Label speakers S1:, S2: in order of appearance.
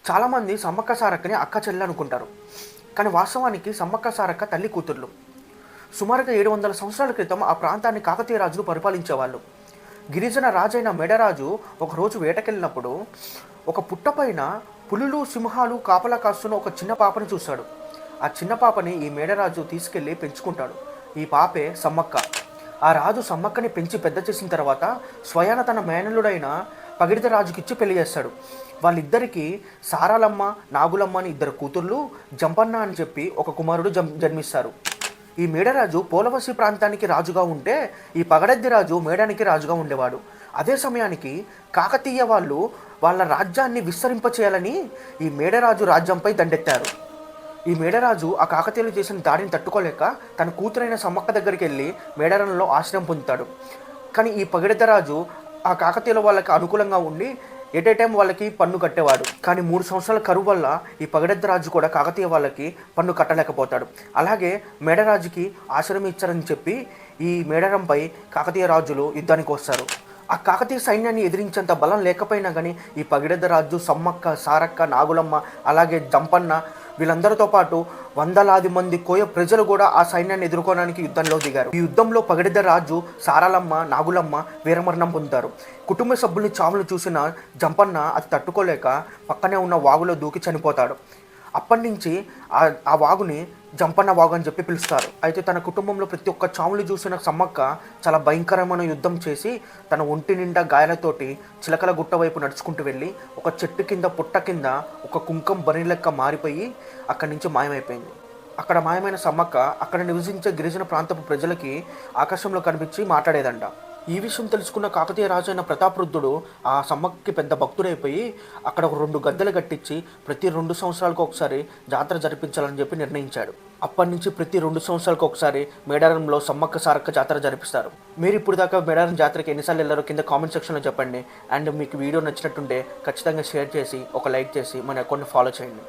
S1: చాలామంది సమ్మక్క సారక్కని అక్క చెల్లి అనుకుంటారు. కానీ వాస్తవానికి సమ్మక్క సారక్క తల్లి కూతుర్లు. సుమారుగా 700 సంవత్సరాల క్రితం ఆ ప్రాంతాన్ని కాకతీయ రాజులు పరిపాలించేవాళ్ళు. గిరిజన రాజైన మెడరాజు ఒకరోజు వేటకెళ్ళినప్పుడు ఒక పుట్ట పైన పులులు, సింహాలు కాపలా కాస్తున్న ఒక చిన్న పాపని చూశాడు. ఆ చిన్న పాపని ఈ మేడరాజు తీసుకెళ్ళి పెంచుకుంటాడు. ఈ పాపే సమ్మక్క. ఆ రాజు సమ్మక్కని పెంచి పెద్ద చేసిన తర్వాత స్వయాన తన మేనల్లుడైన పగిడిత రాజుకిచ్చి పెళ్లి చేస్తాడు. వాళ్ళిద్దరికీ సారాలమ్మ, నాగులమ్మ అని 2 కూతుర్లు, జంపన్న అని చెప్పి ఒక కుమారుడు జన్మిస్తారు. ఈ మేడరాజు పోలవసి ప్రాంతానికి రాజుగా ఉంటే ఈ పగడద్ది రాజు మేడానికి రాజుగా ఉండేవాడు. అదే సమయానికి కాకతీయ వాళ్ళు వాళ్ళ రాజ్యాన్ని విస్తరింపచేయాలని ఈ మేడరాజు రాజ్యంపై దండెత్తారు. ఈ మేడరాజు ఆ కాకతీయులు చేసిన దాడిని తట్టుకోలేక తన కూతురైన సమ్మక్క దగ్గరికి వెళ్ళి మేడారంలో ఆశ్రయం పొందుతాడు. కానీ ఈ పగిడిద్దరాజు ఆ కాకతీయుల వాళ్ళకి అనుకూలంగా ఉండి ఎట్ ఏ టైం వాళ్ళకి పన్ను కట్టేవాడు. కానీ 3 సంవత్సరాల కరువు వల్ల ఈ పగిడిద్దరాజు కూడా కాకతీయ వాళ్ళకి పన్ను కట్టలేకపోతాడు. అలాగే మేడరాజుకి ఆశ్రయం ఇచ్చారని చెప్పి ఈ మేడారంపై కాకతీయ రాజులు యుద్ధానికి వస్తారు. ఆ కాకతీయ సైన్యాన్ని ఎదిరించేంత బలం లేకపోయినా కానీ ఈ పగిడిద్దరాజు, సమ్మక్క, సారక్క, నాగులమ్మ, అలాగే జంపన్న వీళ్ళందరితో పాటు వందలాది మంది కోయ ప్రజలు కూడా ఆ సైన్యాన్ని ఎదుర్కోవడానికి యుద్ధంలో దిగారు. ఈ యుద్ధంలో పగిడిద్దరాజు, సారాలమ్మ, నాగులమ్మ వీరమరణం పొందుతారు. కుటుంబ సభ్యుల్ని చావులు చూసిన జంపన్న అది తట్టుకోలేక పక్కనే ఉన్న వాగులో దూకి చనిపోతాడు. అప్పటి నుంచి ఆ వాగుని జంపన్న వాగు అని చెప్పి పిలుస్తారు. అయితే తన కుటుంబంలో ప్రతి ఒక్క చావులు చూసిన సమ్మక్క చాలా భయంకరమైన యుద్ధం చేసి తన ఒంటి నిండా గాయాలతోటి చిలకల గుట్ట వైపు నడుచుకుంటూ వెళ్ళి ఒక చెట్టు కింద, పుట్ట కింద ఒక కుంకం బని లెక్క మారిపోయి అక్కడి నుంచి మాయమైపోయింది. అక్కడ మాయమైన సమ్మక్క అక్కడ నివసించే గిరిజన ప్రాంతపు ప్రజలకి ఆకాశంలో కనిపించి మాట్లాడేదంట. ఈ విషయం తెలుసుకున్న కాకతీయ రాజు అయిన ప్రతాపరుద్రుడు ఆ సమ్మక్కకి పెద్ద భక్తుడైపోయి అక్కడ ఒక 2 గద్దెలు కట్టించి ప్రతి 2 సంవత్సరాలకు ఒకసారి జాతర జరిపించాలని చెప్పి నిర్ణయించాడు. అప్పటి నుంచి ప్రతి 2 సంవత్సరాలకు ఒకసారి మేడారంలో సమ్మక్క సారక్క జాతర జరిపిస్తారు. మీరు ఇప్పుడు దాకా మేడారం జాతరకి ఎన్నిసార్లు వెళ్ళారో కింద కామెంట్ సెక్షన్లో చెప్పండి. అండ్ మీకు వీడియో నచ్చినట్టుంటే ఖచ్చితంగా షేర్ చేసి ఒక లైక్ చేసి మన అకౌంట్ని ఫాలో చేయండి.